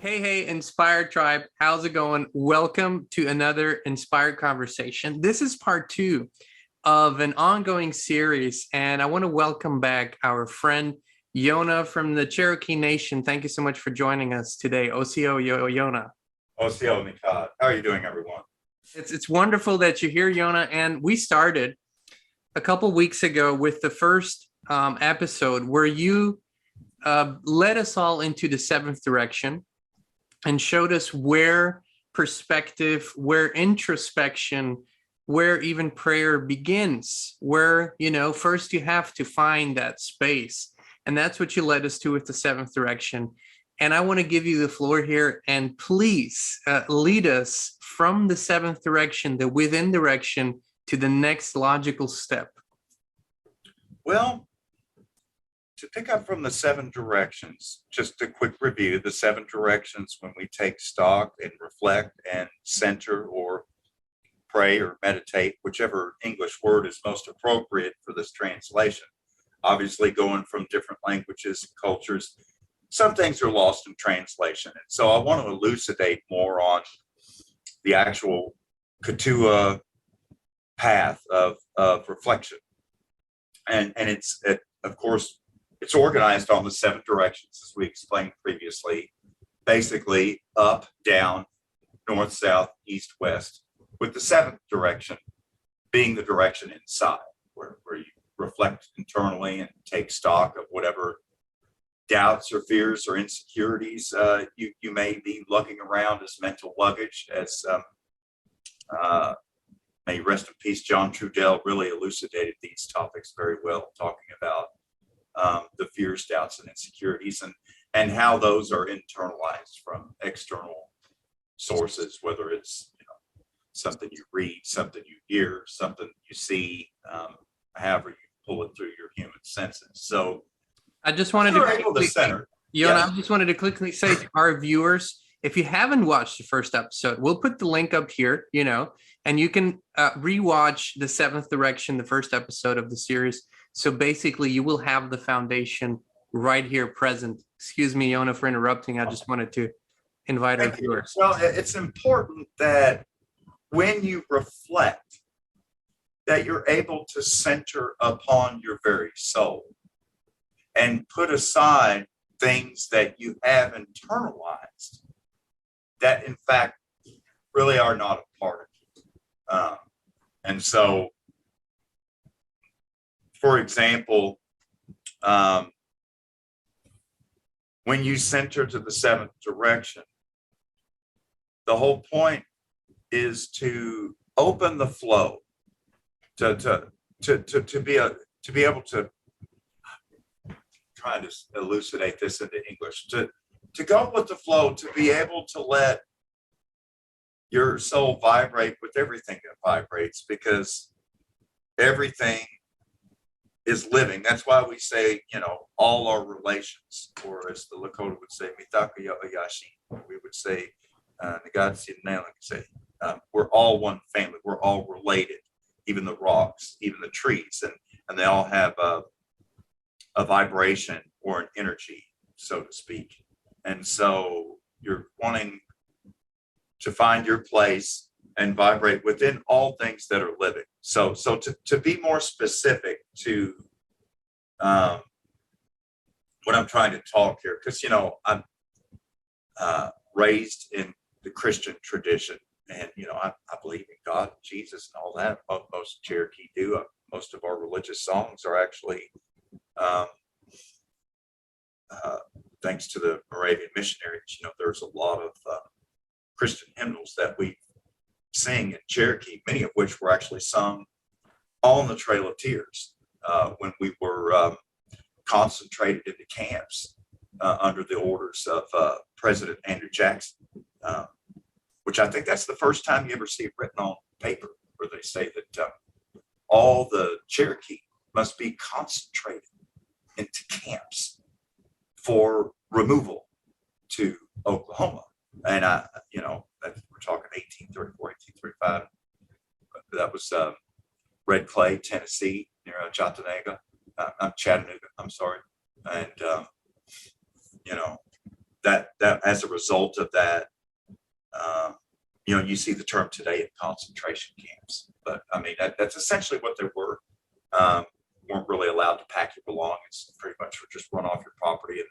Hey, Inspired Tribe, how's it going? Welcome to another Inspired Conversation. This is part two of an ongoing series, and I want to welcome back our friend Yona from the Cherokee Nation. Thank you so much for joining us today. Osio Yona. Osio Mikad. How are you doing, everyone? It's wonderful that you're here, Yona, and we started a couple weeks ago with the first episode where you led us all into the seventh direction and showed us where perspective, where introspection, where even prayer begins, where, first you have to find that space. And that's what you led us to with the seventh direction. And I want to give you the floor here, and please lead us from the seventh direction, the within direction, to the next logical step. Well, to pick up from the seven directions, just a quick review, the seven directions when we take stock and reflect and center or pray or meditate, whichever English word is most appropriate for this translation. Obviously, going from different languages and cultures, some things are lost in translation. And so I want to elucidate more on the actual Katua path of reflection. And of course, it's organized on the seven directions, as we explained previously, basically up, down, north, south, east, west, with the seventh direction being the direction inside, where you reflect internally and take stock of whatever doubts or fears or insecurities you may be lugging around as mental luggage, as may rest in peace, John Trudell really elucidated these topics very well, talking about the fears, doubts, and insecurities, and how those are internalized from external sources, whether it's something you read, something you hear, something you see, however you pull it through your human senses. So I just wanted to quickly, center. Yona, I just wanted to quickly say to our viewers, if you haven't watched the first episode, we'll put the link up here, and you can rewatch the seventh direction, the first episode of the series. So basically, you will have the foundation right here present. Excuse me, Yona, for interrupting. I just wanted to invite our viewers. Well, it's important that when you reflect, that you're able to center upon your very soul and put aside things that you have internalized that, in fact, really are not a part of you. And so, for example, when you center to the seventh direction, the whole point is to open the flow, to be able to try to elucidate this into English, to go with the flow, to be able to let your soul vibrate with everything that vibrates, because everything is living. That's why we say, all our relations, or as the Lakota would say, mitaka yashi, we would say, Nagatsi Nalan would say, we're all one family. We're all related, even the rocks, even the trees, and they all have a vibration or an energy, so to speak. And so you're wanting to find your place and vibrate within all things that are living. So to be more specific to what I'm trying to talk here, because I'm raised in the Christian tradition, and I believe in God, Jesus, and all that. Most Cherokee do. Most of our religious songs are actually thanks to the Moravian missionaries. There's a lot of Christian hymnals that we sing in Cherokee, many of which were actually sung on the Trail of Tears when we were concentrated into camps under the orders of President Andrew Jackson, which I think that's the first time you ever see it written on paper, where they say that all the Cherokee must be concentrated into camps for removal to Oklahoma. And we're talking 1834, 1835. That was Red Clay, Tennessee, near Chattanooga. I'm sorry. And that as a result of that, you see the term today in concentration camps, but I mean, that's essentially what they were. Weren't really allowed to pack your belongings, pretty much just run off your property and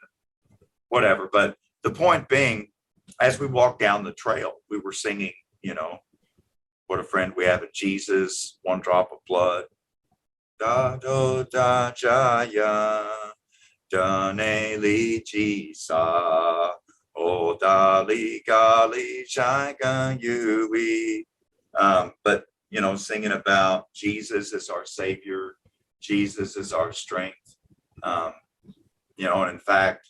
whatever. But the point being, as we walked down the trail, we were singing, what a friend we have in Jesus, one drop of blood. Da do da jaya, daneli jisa, o dali gali shaigan yui. But singing about Jesus as our Savior, Jesus is our strength. And in fact,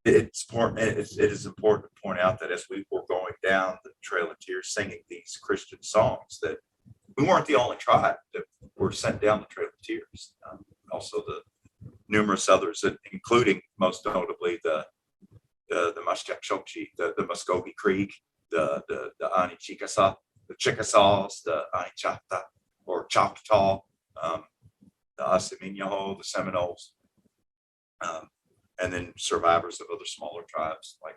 it's important. It is important to point out that as we were going down the Trail of Tears, singing these Christian songs, that we weren't the only tribe that were sent down the Trail of Tears. Also, the numerous others, including most notably the Mashchakshokchi, the Muskogee Creek, the Ani Chickasaw, the Chickasaws, the Ani Chata or Choctaw, the Asiminyaho, the Seminoles, and then survivors of other smaller tribes like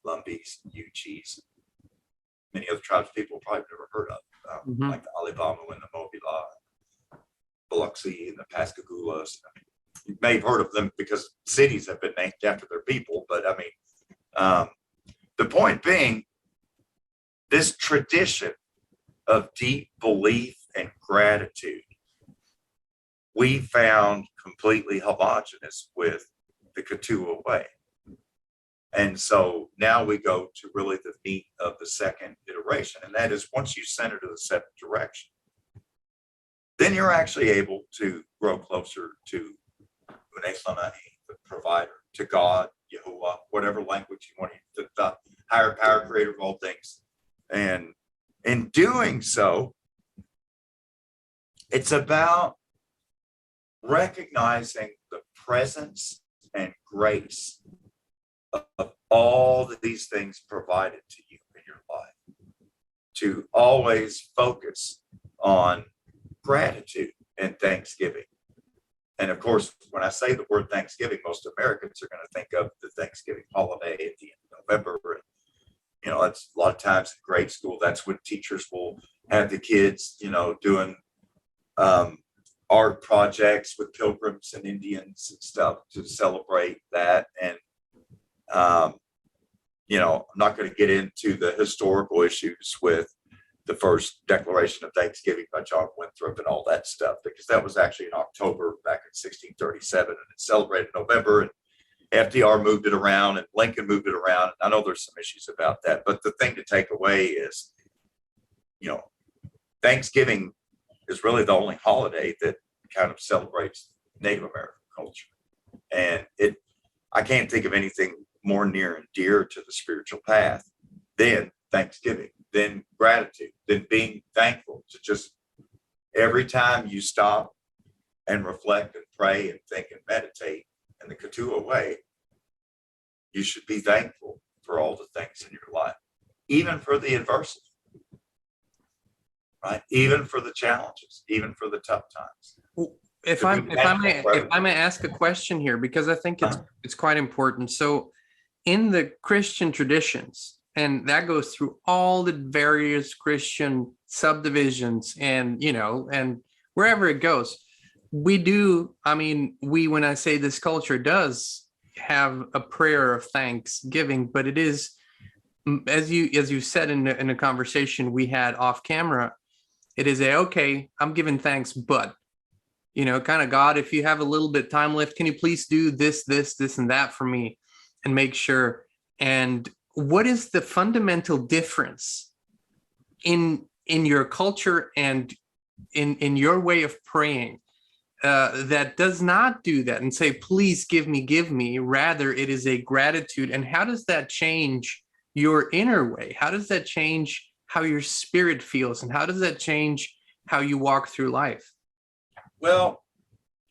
Lumbees, Uchis, many other tribes people probably never heard of, like the Alibama and the Mobila, Biloxi and the Pascagoula. I mean, you may have heard of them because cities have been named after their people, but I mean, the point being, this tradition of deep belief and gratitude, we found completely homogenous with the Katua way. And so now we go to really the meat of the second iteration, and that is once you center to the seventh direction, then you're actually able to grow closer to Unesanai, the provider, to God, Yahuwah, whatever language you want to use, the higher power, creator of all things. And in doing so, it's about recognizing the presence and grace of all these things provided to you in your life, to always focus on gratitude and thanksgiving. And of course, when I say the word Thanksgiving, most Americans are going to think of the Thanksgiving holiday at the end of November. And, that's a lot of times in grade school, that's when teachers will have the kids, doing art projects with pilgrims and Indians and stuff to celebrate that. And, I'm not going to get into the historical issues with the first Declaration of Thanksgiving by John Winthrop and all that stuff, because that was actually in October back in 1637, and it's celebrated in November, and FDR moved it around and Lincoln moved it around. I know there's some issues about that, but the thing to take away is, Thanksgiving is really the only holiday that kind of celebrates Native American culture. And I can't think of anything more near and dear to the spiritual path than Thanksgiving, than gratitude, than being thankful, to just every time you stop and reflect and pray and think and meditate in the Katua way, you should be thankful for all the things in your life, even for the adversity, right? Even for the challenges, even for the tough times. If I may ask a question here, because I think it's quite important. So in the Christian traditions, and that goes through all the various Christian subdivisions and, and wherever it goes, when I say this culture does have a prayer of thanksgiving, but it is, as you said in a conversation we had off camera, it is okay, I'm giving thanks, but, kind of, God, if you have a little bit time left, can you please do this, and that for me and make sure. And what is the fundamental difference in your culture and in your way of praying that does not do that and say, please give me, rather it is a gratitude? And how does that change your inner way? How does that change how your spirit feels? And how does that change how you walk through life? Well,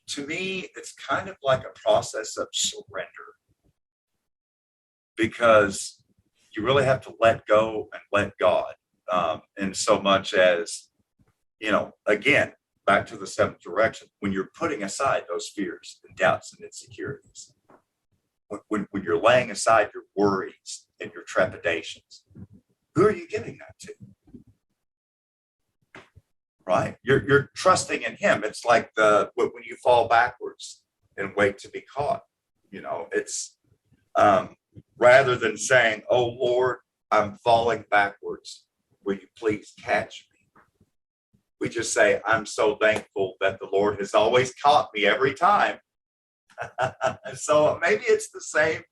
to me, it's kind of like a process of surrender, because you really have to let go and let God. And so much as, again, back to the seventh direction, when you're putting aside those fears and doubts and insecurities, when you're laying aside your worries and your trepidations, who are you giving that to? Right? You're trusting in him. It's like when you fall backwards and wait to be caught. It's rather than saying, "Oh Lord, I'm falling backwards. Will you please catch me?" We just say, "I'm so thankful that the Lord has always caught me every time." So maybe it's the same.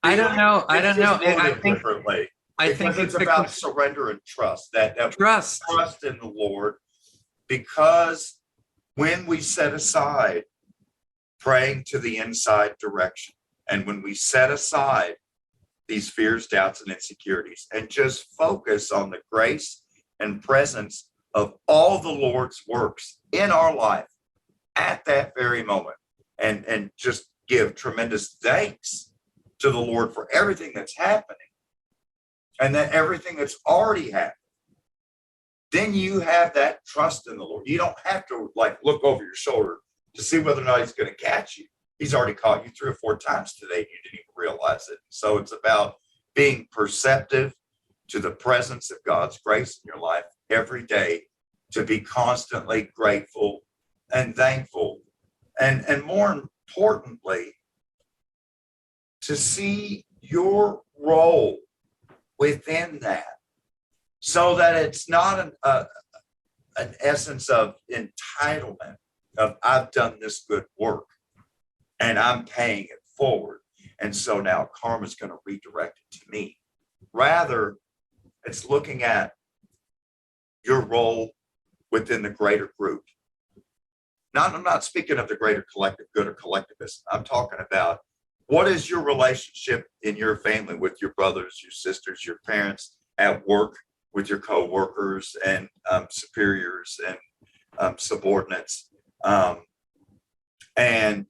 I don't know. I don't know. Differently. I think it's about surrender and trust. That trust in the Lord, because when we set aside praying to the inside direction, and when we set aside these fears, doubts, and insecurities, and just focus on the grace and presence of all the Lord's works in our life at that very moment, and just give tremendous thanks to the Lord for everything that's happening, and that everything that's already happened, then you have that trust in the Lord. You don't have to look over your shoulder to see whether or not he's going to catch you. He's already caught you 3 or 4 times today. You didn't even realize it. So it's about being perceptive to the presence of God's grace in your life every day, to be constantly grateful and thankful, and more importantly, to see your role within that, so that it's not an essence of entitlement of I've done this good work and I'm paying it forward, and so now karma's going to redirect it to me. Rather, it's looking at your role within the greater group. I'm not speaking of the greater collective good or collectivism. I'm talking about what is your relationship in your family with your brothers, your sisters, your parents, at work with your co-workers and superiors and subordinates, and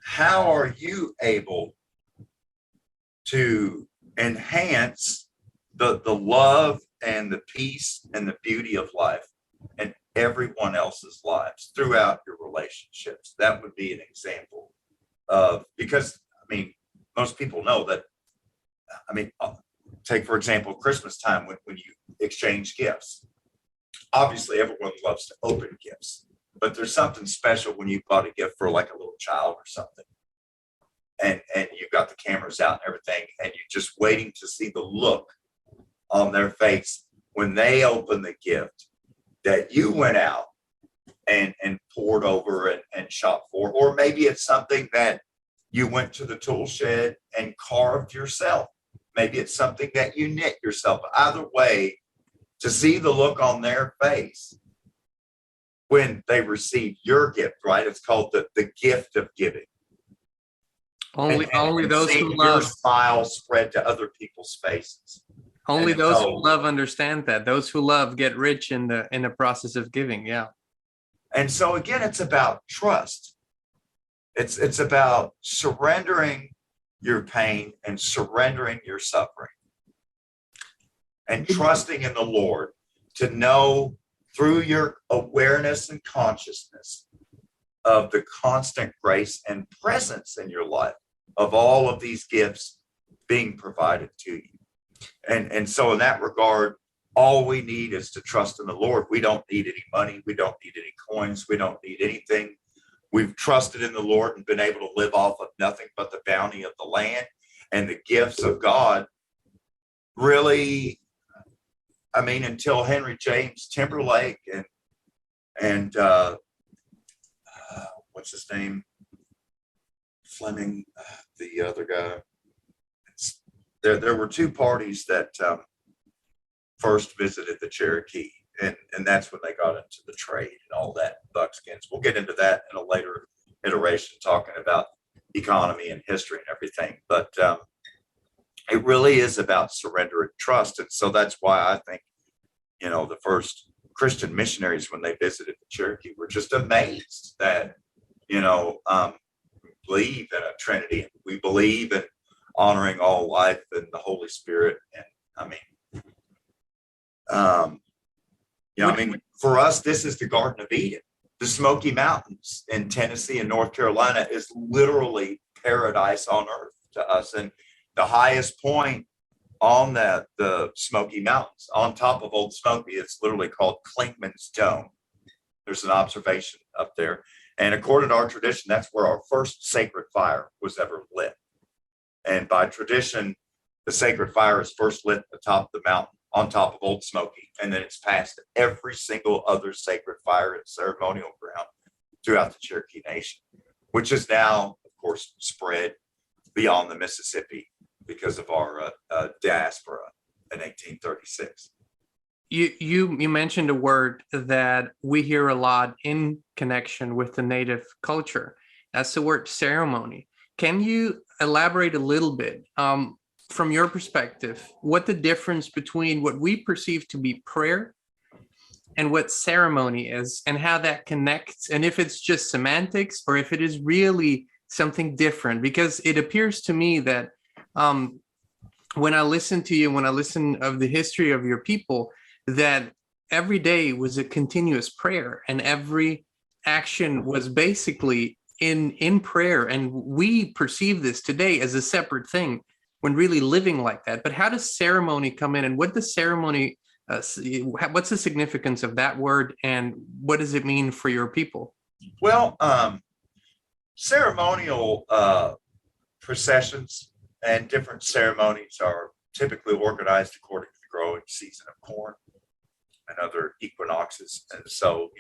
how are you able to enhance the love and the peace and the beauty of life and everyone else's lives throughout your relationships? That would be an example of, because most people know that. Take for example Christmas time, when you exchange gifts. Obviously everyone loves to open gifts, but there's something special when you bought a gift for a little child or something, and you've got the cameras out and everything, and you're just waiting to see the look on their face when they open the gift that you went out and poured over and shopped for. Or maybe it's something that you went to the tool shed and carved yourself. Maybe it's something that you knit yourself. Either way, to see the look on their face when they receive your gift, right? It's called the gift of giving. Only those who your love smile spread to other people's faces. Only those who love understand that. Those who love get rich in the process of giving. Yeah. And so again, it's about trust. It's about surrendering your pain and surrendering your suffering, and trusting in the Lord to know through your awareness and consciousness of the constant grace and presence in your life of all of these gifts being provided to you. And so in that regard, all we need is to trust in the Lord. We don't need any money. We don't need any coins. We don't need anything. We've trusted in the Lord and been able to live off of nothing but the bounty of the land and the gifts of God. Really, until Henry James Timberlake and what's his name? Fleming, the other guy. There were 2 parties that first visited the Cherokee, and that's when they got into the trade and all that, buckskins. We'll get into that in a later iteration, talking about economy and history and everything. But it really is about surrender and trust. And so that's why I think, the first Christian missionaries, when they visited the Cherokee, were just amazed that, we believe in a Trinity. We believe in honoring all life and the Holy Spirit. And for us, this is the Garden of Eden. The Smoky Mountains in Tennessee and North Carolina is literally paradise on earth to us. And the highest point on the Smoky Mountains, on top of Old Smoky, it's literally called Clingman's Dome. There's an observation up there. And according to our tradition, that's where our first sacred fire was ever lit. And by tradition, the sacred fire is first lit atop the mountain on top of Old Smoky, and then it's passed to every single other sacred fire and ceremonial ground throughout the Cherokee Nation, which is now, of course, spread beyond the Mississippi because of our diaspora in 1836. You mentioned a word that we hear a lot in connection with the Native culture. That's the word ceremony. Can you elaborate a little bit from your perspective, what the difference between what we perceive to be prayer and what ceremony is, and how that connects, and if it's just semantics or if it is really something different? Because it appears to me that when I listen to you, when I listen of the history of your people, that every day was a continuous prayer and every action was basically in prayer. And we perceive this today as a separate thing when really living like that. But how does ceremony come in, and what does ceremony, what's the significance of that word, and what does it mean for your people? Well, ceremonial processions and different ceremonies are typically organized according to the growing season of corn and other equinoxes. And so,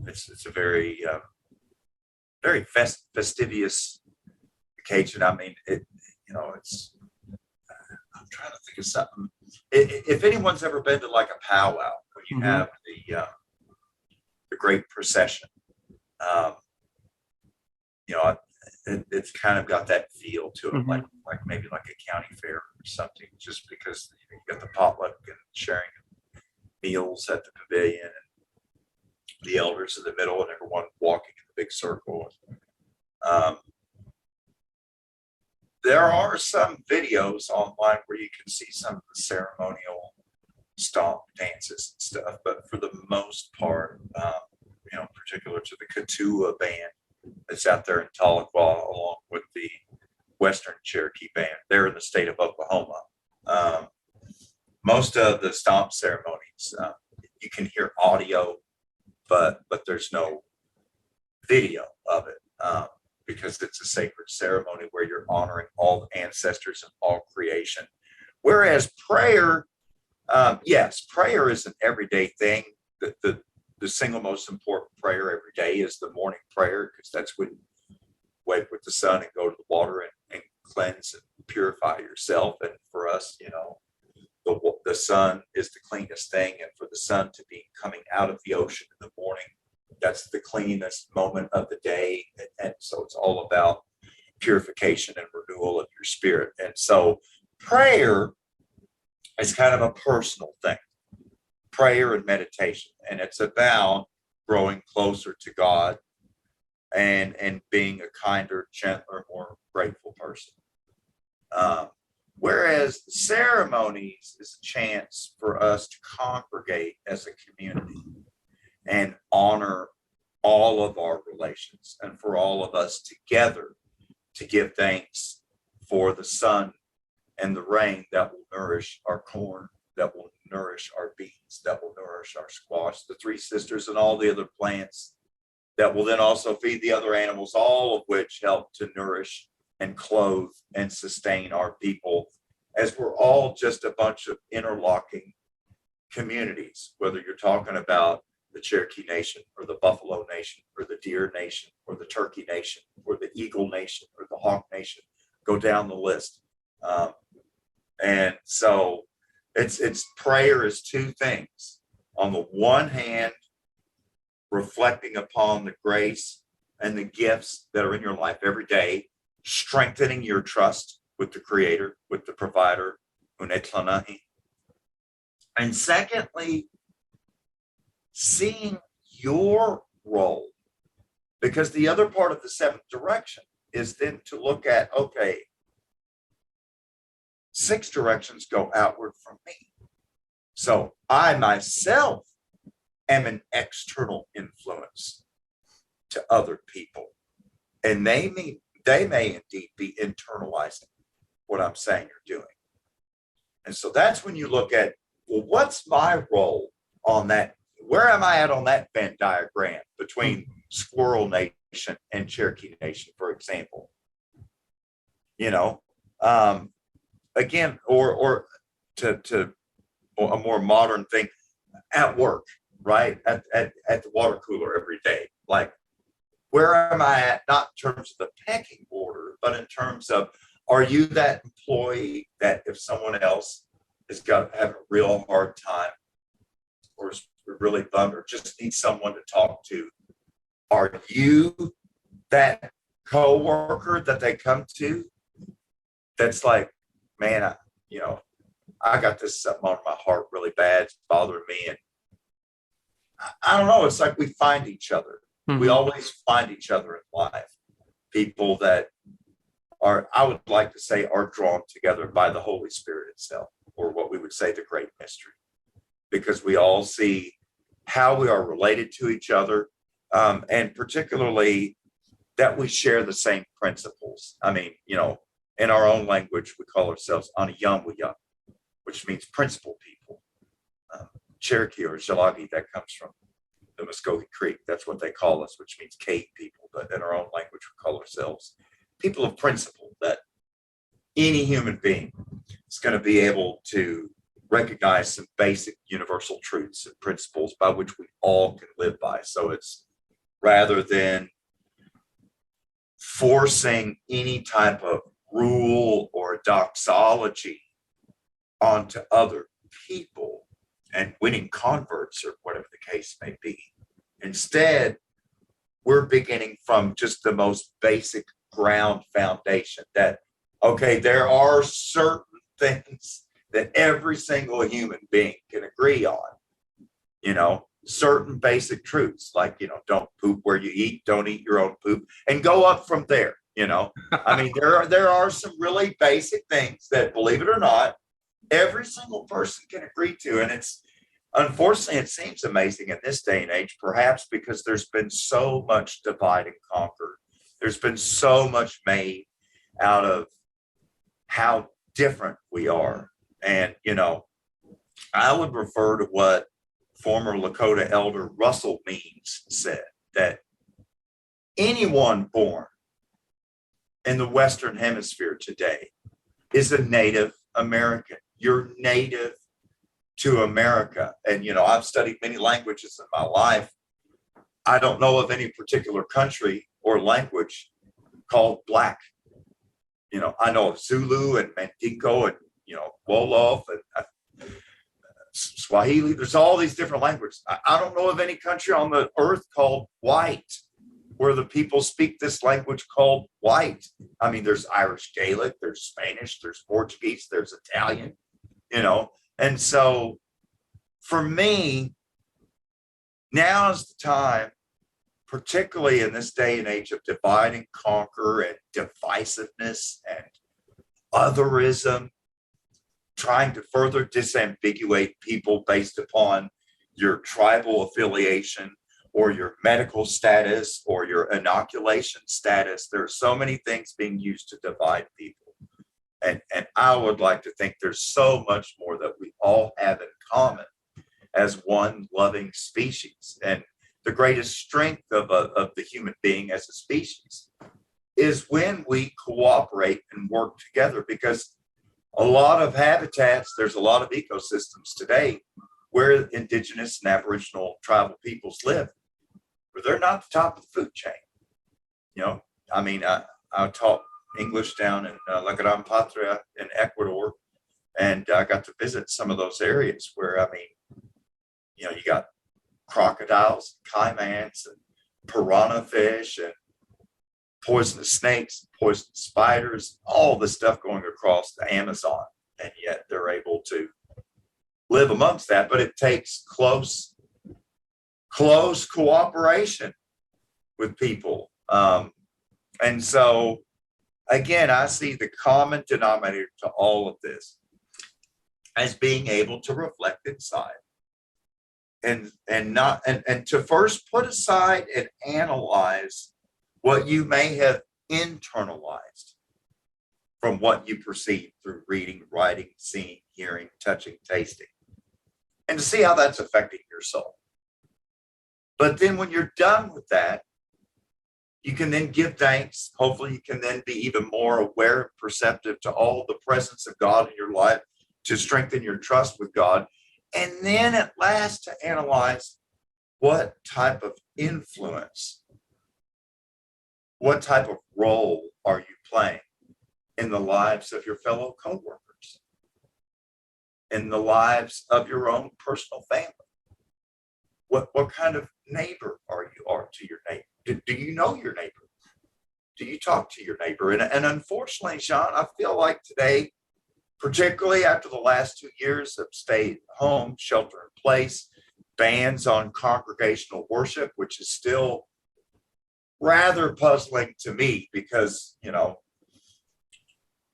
it's a very, very fastidious occasion. I mean, it's, I'm trying to think of something. If anyone's ever been to like a powwow where you have the great procession, it's kind of got that feel to it, like maybe like a county fair or something, just because you got the potluck and sharing meals at the pavilion and the elders in the middle and everyone walking in the big circle. There are some videos online where you can see some of the ceremonial stomp dances and stuff, but for the most part, particular to the Katua band that's out there in Tahlequah, along with the Western Cherokee band, they're in the state of Oklahoma. Most of the stomp ceremonies, you can hear audio, but there's no video of it. Because it's a sacred ceremony where you're honoring all the ancestors and all creation. Whereas prayer, yes, prayer is an everyday thing. The single most important prayer every day is the morning prayer, because that's when you wake with the sun and go to the water and cleanse and purify yourself. And for us, the sun is the cleanest thing. And for the sun to be coming out of the ocean in the morning, that's the cleanest moment of the day. And so it's all about purification and renewal of your spirit. And so prayer is kind of a personal thing, prayer and meditation. And it's about growing closer to God and being a kinder, gentler, more grateful person. Whereas the ceremonies is a chance for us to congregate as a community and honor all of our relations, and for all of us together to give thanks for the sun and the rain that will nourish our corn, that will nourish our beans, that will nourish our squash, the three sisters, and all the other plants that will then also feed the other animals, all of which help to nourish and clothe and sustain our people, as we're all just a bunch of interlocking communities, whether you're talking about the Cherokee Nation or the Buffalo Nation or the Deer Nation or the Turkey Nation or the Eagle Nation or the Hawk Nation, go down the list. And so it's prayer is two things. On the one hand, reflecting upon the grace and the gifts that are in your life every day, strengthening your trust with the Creator, with the Provider, Unetlanahi. And secondly, seeing your role, because the other part of the seventh direction is then to look at, okay, 6 directions go outward from me. So I myself am an external influence to other people. And they may indeed be internalizing what I'm saying or doing. And so that's when you look at, well, what's my role on that? Where am I at on that Venn diagram between Squirrel Nation and Cherokee Nation, for example? You know, again, or to a more modern thing, at work, right? At the water cooler every day. Like, where am I at, not in terms of the pecking order, but in terms of, are you that employee that if someone else is having a real hard time or is really bummed or just needs someone to talk to, are you that coworker that they come to that's like, man, I got this something on my heart really bad, it's bothering me, and I don't know, it's like we find each other. Mm-hmm. We always find each other in life. People that are, I would like to say, are drawn together by the Holy Spirit itself, or what we would say the great mystery, because we all see how we are related to each other, and particularly that we share the same principles. I mean, in our own language, we call ourselves Aniwodi, which means principle people. Cherokee or Jalagi, that comes from the Muskogee Creek. That's what they call us, which means cave people. But in our own language, we call ourselves people of principle, that any human being is going to be able to recognize some basic universal truths and principles by which we all can live by. So it's, rather than forcing any type of rule or doxology onto other people and winning converts or whatever the case may be. Instead, we're beginning from just the most basic ground foundation that, okay, there are certain things that every single human being can agree on, certain basic truths, like, don't poop where you eat, don't eat your own poop, and go up from there. I mean, there are some really basic things that, believe it or not, every single person can agree to. And it's, unfortunately, it seems amazing in this day and age, perhaps because there's been so much divide and conquer. There's been so much made out of how different we are. And, I would refer to what former Lakota elder Russell Means said, that anyone born in the Western Hemisphere today is a Native American. You're native to America. And, I've studied many languages in my life. I don't know of any particular country or language called Black. I know of Zulu and Mandingo and, Wolof and Swahili. There's all these different languages. I don't know of any country on the earth called White, where the people speak this language called White. I mean, there's Irish Gaelic, there's Spanish, there's Portuguese, there's Italian, And so for me, now is the time, particularly in this day and age of divide and conquer and divisiveness and otherism, trying to further disambiguate people based upon your tribal affiliation or your medical status or your inoculation status. There are so many things being used to divide people. And I would like to think there's so much more that we all have in common as one loving species. And the greatest strength of the human being as a species is when we cooperate and work together, because a lot of habitats, there's a lot of ecosystems today where indigenous and aboriginal tribal peoples live, but they're not the top of the food chain. I mean, I taught English down in La Gran Patria in Ecuador, and I got to visit some of those areas where, I mean, you got crocodiles, caimans, and piranha fish, and poisonous snakes, poisonous spiders, all the stuff going across the Amazon, and yet they're able to live amongst that. But it takes close cooperation with people. And so, again, I see the common denominator to all of this as being able to reflect inside. and to first put aside and analyze what you may have internalized from what you perceive through reading, writing, seeing, hearing, touching, tasting, and to see how that's affecting your soul. But then when you're done with that, you can then give thanks. Hopefully you can then be even more aware and perceptive to all the presence of God in your life to strengthen your trust with God. And then at last to analyze what type of influence, what type of role are you playing in the lives of your fellow coworkers, in the lives of your own personal family? What kind of neighbor are to your neighbor? Do you know your neighbor? Do you talk to your neighbor? And unfortunately, Jean, I feel like today, particularly after the last 2 years of stay at home, shelter in place, bans on congregational worship, which is still rather puzzling to me because,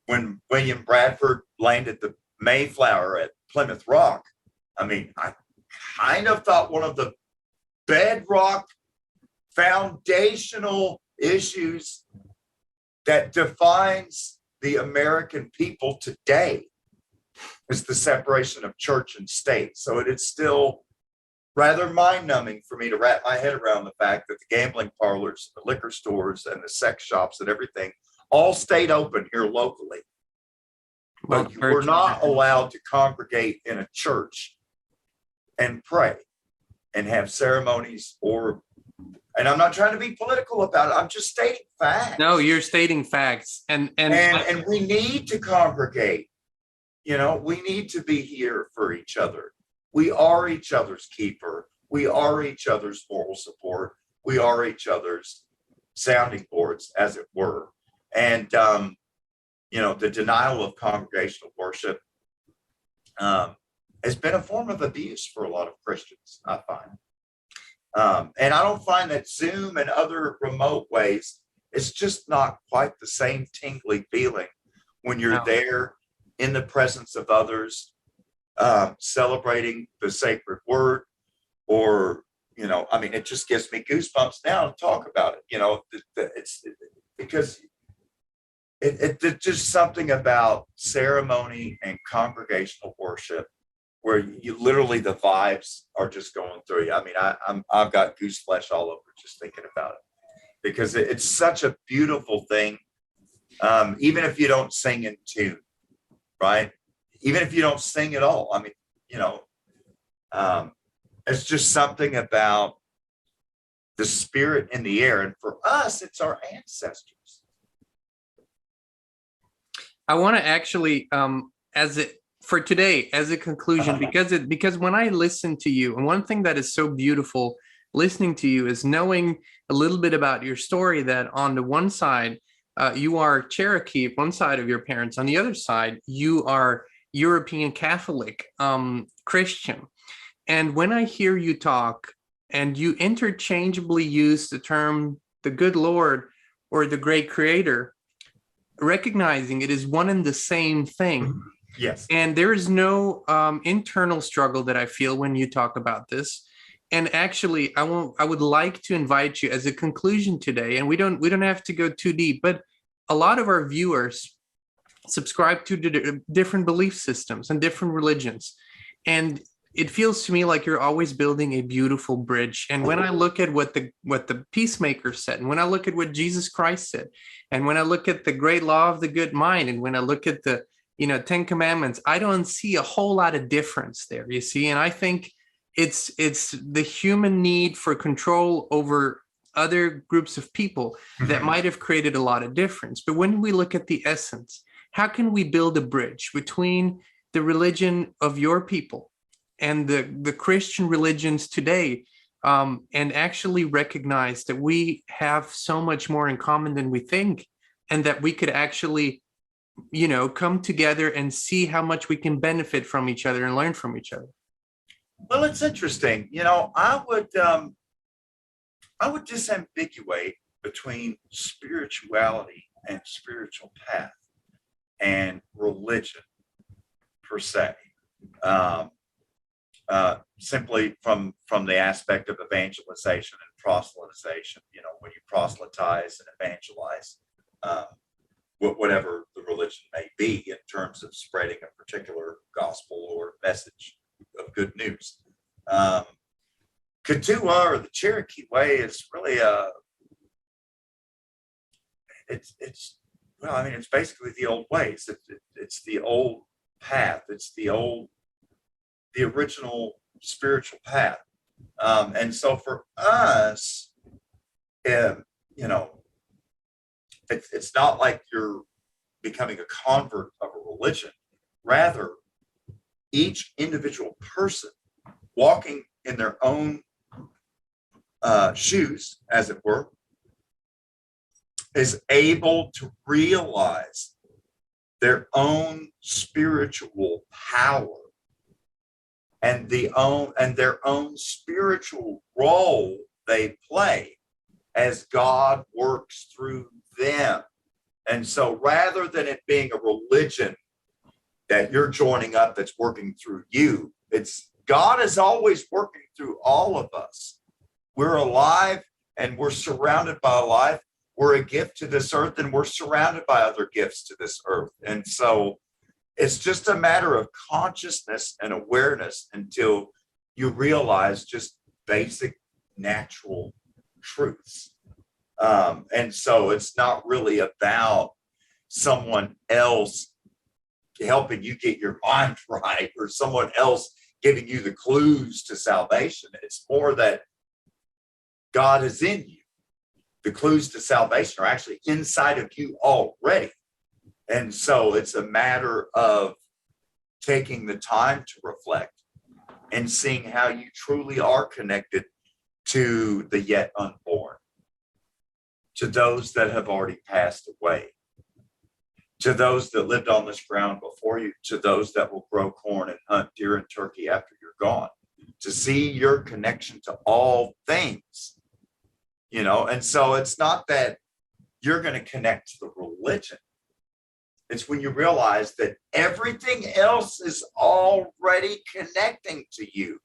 when William Bradford landed the Mayflower at Plymouth Rock, I kind of thought one of the bedrock foundational issues that defines the American people today is the separation of church and state. So it is still rather mind-numbing for me to wrap my head around the fact that the gambling parlors, the liquor stores, and the sex shops and everything all stayed open here locally. But you were not allowed to congregate in a church and pray and have ceremonies and I'm not trying to be political about it. I'm just stating facts. No, you're stating facts. And we need to congregate. We need to be here for each other. We are each other's keeper. We are each other's moral support. We are each other's sounding boards, as it were. And, the denial of congregational worship has been a form of abuse for a lot of Christians, I find. And I don't find that Zoom and other remote ways, it's just not quite the same tingly feeling when you're there in the presence of others, celebrating the sacred word, or, it just gives me goosebumps now to talk about it. It's because it's just something about ceremony and congregational worship where you literally, the vibes are just going through you. I've got goose flesh all over just thinking about it because it's such a beautiful thing. Even if you don't sing in tune, right? Even if you don't sing at all. It's just something about the spirit in the air. And for us, it's our ancestors. I want to actually, for today, as a conclusion, because when I listen to you, and one thing that is so beautiful listening to you is knowing a little bit about your story, that on the one side, you are Cherokee, one side of your parents. On the other side, you are European Catholic, Christian. And when I hear you talk and you interchangeably use the term, the good Lord or the great creator, recognizing it is one and the same thing. Yes. And there is no internal struggle that I feel when you talk about this. And actually, I would like to invite you as a conclusion today, and we don't have to go too deep, but a lot of our viewers subscribe to different belief systems and different religions. And it feels to me like you're always building a beautiful bridge. And when I look at what the peacemaker said, and when I look at what Jesus Christ said, and when I look at the great law of the good mind, and when I look at the 10 Commandments, I don't see a whole lot of difference there, you see. And I think it's the human need for control over other groups of people that might have created a lot of difference. But when we look at the essence, how can we build a bridge between the religion of your people and the Christian religions today, and actually recognize that we have so much more in common than we think, and that we could actually, come together and see how much we can benefit from each other and learn from each other? Well, it's interesting. I would disambiguate between spirituality and spiritual path and religion per se. simply from the aspect of evangelization and proselytization. When you proselytize and evangelize, whatever the religion may be, in terms of spreading a particular gospel or message of good news. Kituwa, or the Cherokee way, is really it's basically the old ways. It's the old path. It's the original spiritual path. And so for us, it's not like you're becoming a convert of a religion. Rather, each individual person walking in their own shoes, as it were, is able to realize their own spiritual power and their own spiritual role they play as God works through them. And so rather than it being a religion that you're joining up that's working through you, it's God is always working through all of us. We're alive and we're surrounded by life. We're a gift to this earth, and we're surrounded by other gifts to this earth. And so it's just a matter of consciousness and awareness until you realize just basic natural truths. And so it's not really about someone else helping you get your mind right, or someone else giving you the clues to salvation. It's more that God is in you. The clues to salvation are actually inside of you already. And so it's a matter of taking the time to reflect and seeing how you truly are connected to the yet unborn, to those that have already passed away, to those that lived on this ground before you, to those that will grow corn and hunt deer and turkey after you're gone, to see your connection to all things. And so it's not that you're going to connect to the religion. It's when you realize that everything else is already connecting to you.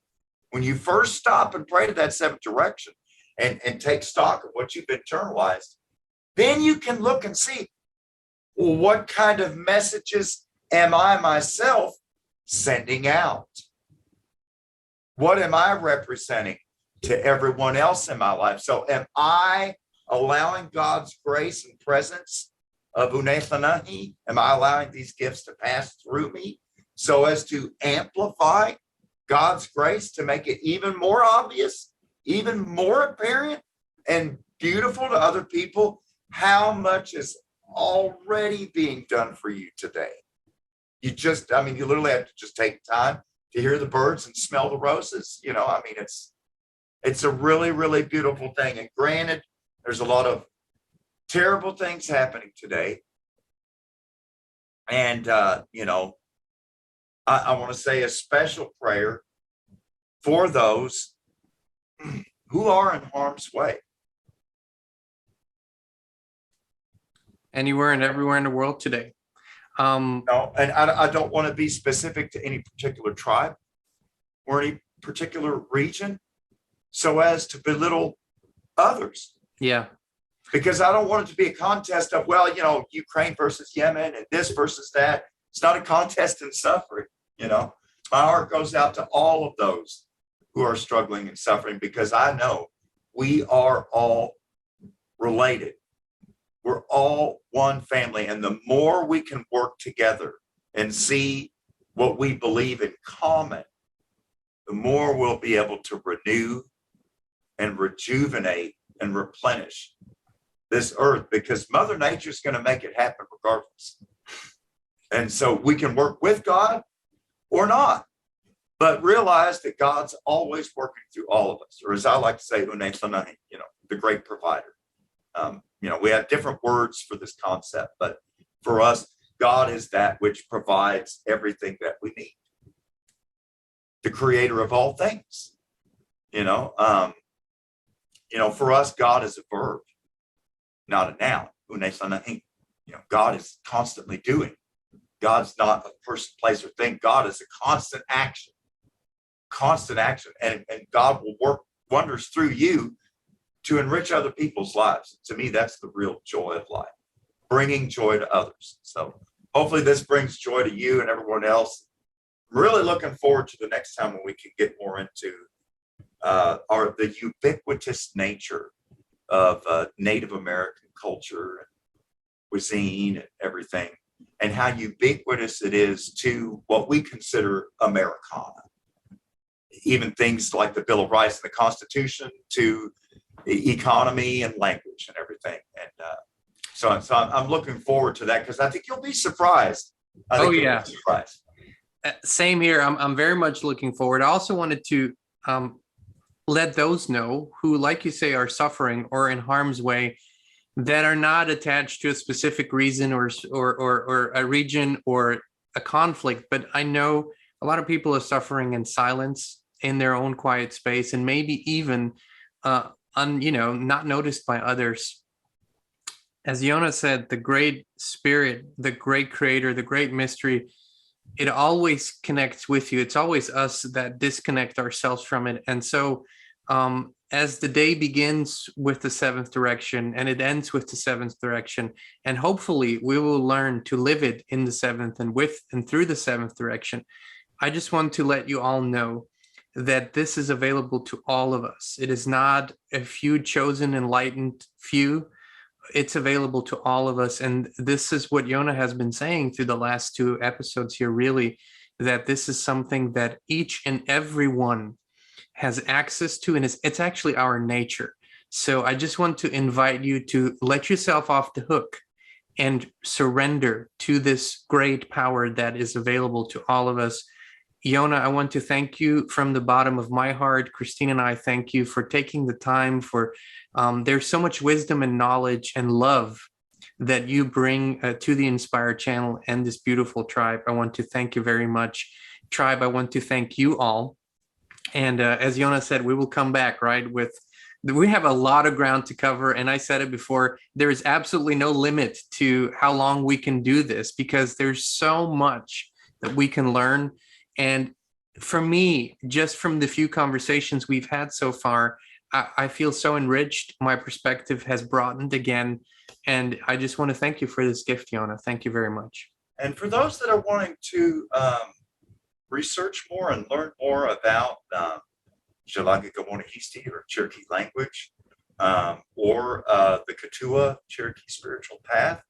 When you first stop and pray to that seventh direction and take stock of what you've internalized, then you can look and see, well, what kind of messages am I myself sending out? What am I representing to everyone else in my life? So am I allowing God's grace and presence of yonaaniwodi? Am I allowing these gifts to pass through me so as to amplify God's grace, to make it even more obvious, even more apparent and beautiful to other people how much is already being done for you today? You literally have to just take time to hear the birds and smell the roses. It's a really, really beautiful thing. And granted, there's a lot of terrible things happening today. And, I want to say a special prayer for those who are in harm's way. Anywhere and everywhere in the world today. No, and I don't want to be specific to any particular tribe or any particular region so as to belittle others. Yeah. Because I don't want it to be a contest of, Ukraine versus Yemen and this versus that. It's not a contest in suffering. My heart goes out to all of those who are struggling and suffering, because I know we are all related. We're all one family. And the more we can work together and see what we believe in common, the more we'll be able to renew and rejuvenate and replenish this earth, because Mother Nature is going to make it happen regardless. And so we can work with God or not, but realize that God's always working through all of us, or as I like to say, yonaaniwodi, the great provider. We have different words for this concept, but for us, God is that which provides everything that we need. The creator of all things. For us, God is a verb, not a noun. yonaaniwodi. God is constantly doing. God's not a person, place, or thing. God is a constant action. constant action, and God will work wonders through you to enrich other people's lives. To me, that's the real joy of life, bringing joy to others. So hopefully this brings joy to you and everyone else. I'm really looking forward to the next time when we can get more into the ubiquitous nature of Native American culture and cuisine and everything, and how ubiquitous it is to what we consider Americana. Even things like the Bill of Rights and the Constitution, to the economy and language and everything. And so I'm looking forward to that, because I think you'll be surprised. Oh yeah, surprised. Same here. I'm very much looking forward. I also wanted to let those know who, like you say, are suffering or in harm's way, that are not attached to a specific reason or a region or a conflict. But I know a lot of people are suffering in silence, in their own quiet space, and maybe even not noticed by others. As Yona said, the great spirit, the great creator, the great mystery, it always connects with you. It's always us that disconnect ourselves from it. And so as the day begins with the seventh direction and it ends with the seventh direction, and hopefully we will learn to live it in the seventh and with and through the seventh direction, I just want to let you all know that this is available to all of us. It is not a few chosen, enlightened few. It's available to all of us. And this is what Yona has been saying through the last two episodes here, really, that this is something that each and every one has access to, and it's actually our nature. So I just want to invite you to let yourself off the hook and surrender to this great power that is available to all of us. Yona, I want to thank you from the bottom of my heart. Kristin and I thank you for taking the time. For there's so much wisdom and knowledge and love that you bring to the Inspire channel and this beautiful tribe. I want to thank you very much. Tribe, I want to thank you all. And as Yona said, we will come back, right? We have a lot of ground to cover. And I said it before, there is absolutely no limit to how long we can do this, because there's so much that we can learn. And for me, just from the few conversations we've had so far, I feel so enriched. My perspective has broadened again. And I just want to thank you for this gift, Yona. Thank you very much. And for those that are wanting to research more and learn more about Jalagagamonihisti, or Cherokee language, or the Katua Cherokee spiritual path,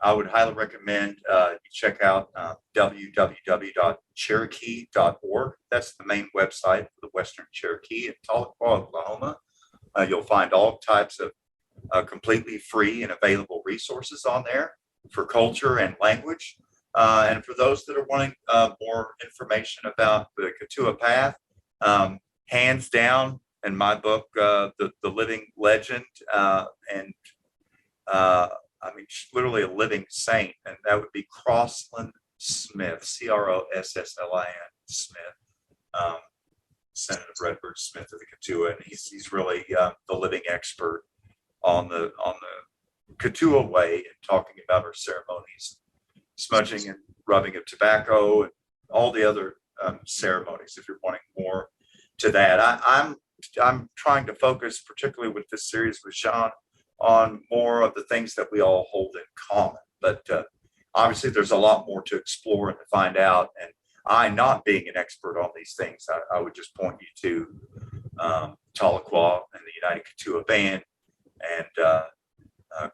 I would highly recommend you check out www.cherokee.org. That's the main website for the Western Cherokee in Tahlequah, Oklahoma. You'll find all types of completely free and available resources on there for culture and language. And for those that are wanting more information about the Katua path, hands down, in my book, the living legend, I mean, literally a living saint, and that would be Crosslin Smith, Crosslin Smith, Senator Redbird Smith of the Katua, and he's really the living expert on the Katua way, and talking about our ceremonies, smudging and rubbing of tobacco, and all the other ceremonies. If you're wanting more to that, I'm trying to focus, particularly with this series with Jean, on more of the things that we all hold in common. But obviously there's a lot more to explore and to find out. And I, not being an expert on these things, I would just point you to Tahlequah and the United Katua Band and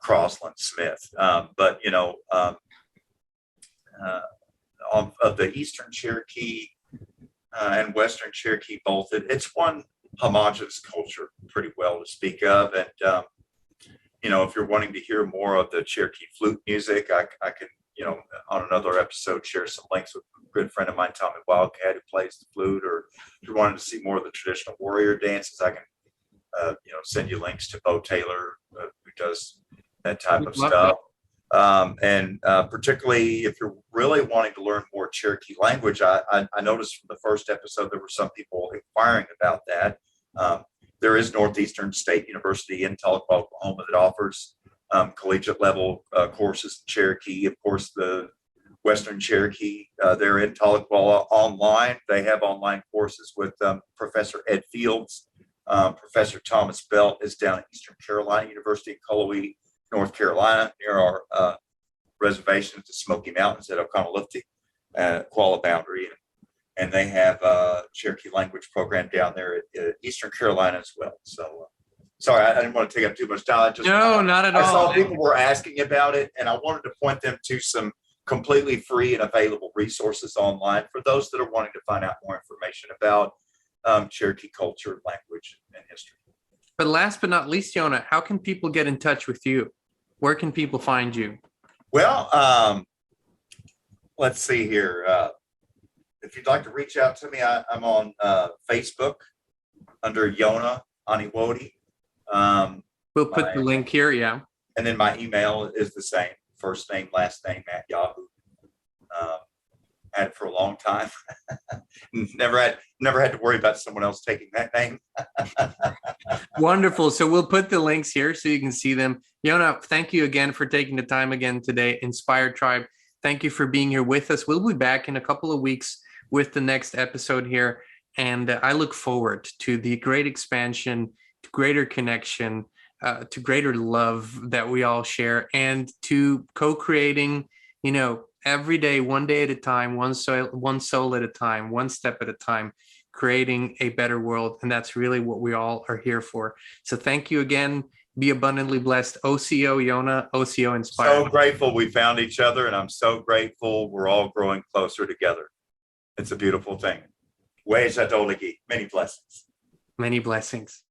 Crosslin Smith. But, you know, of the Eastern Cherokee and Western Cherokee both, it's one homogeneous culture pretty well to speak of. And you know, if you're wanting to hear more of the Cherokee flute music, I can, you know, on another episode, share some links with a good friend of mine, Tommy Wildcat, who plays the flute. Or if you're wanting to see more of the traditional warrior dances, I can, you know, send you links to Bo Taylor, who does that type of stuff. And particularly if you're really wanting to learn more Cherokee language, I noticed from the first episode there were some people inquiring about that. There is Northeastern State University in Tahlequah, Oklahoma, that offers collegiate level courses in Cherokee. Of course, the Western Cherokee. They're in Tahlequah online. They have online courses with Professor Ed Fields. Professor Thomas Belt is down at Eastern Carolina University in Cullowhee, North Carolina, near our reservation at the Smoky Mountains at Oconaluftee, Qualla boundary. And they have a Cherokee language program down there at Eastern Carolina as well. So sorry, I didn't want to take up too much time. No, not at all. I saw people were asking about it, and I wanted to point them to some completely free and available resources online for those that are wanting to find out more information about Cherokee culture, language, and history. But last but not least, Yona, how can people get in touch with you? Where can people find you? Well, let's see here. If you'd like to reach out to me, I'm on Facebook under Yona Aniwodi. We'll put the link here, yeah. And then my email is the same, first name, last name at Yahoo. Had it for a long time. never had to worry about someone else taking that name. Wonderful. So we'll put the links here so you can see them. Yona, thank you again for taking the time again today. Inspired Tribe, thank you for being here with us. We'll be back in a couple of weeks with the next episode here. And I look forward to the great expansion, to greater connection, to greater love that we all share, and to co-creating, every day, one day at a time, one soul at a time, one step at a time, creating a better world. And that's really what we all are here for. So thank you again. Be abundantly blessed. OCO Yona, OCO Inspired. So grateful we found each other, and I'm so grateful we're all growing closer together. It's a beautiful thing. Many blessings. Many blessings.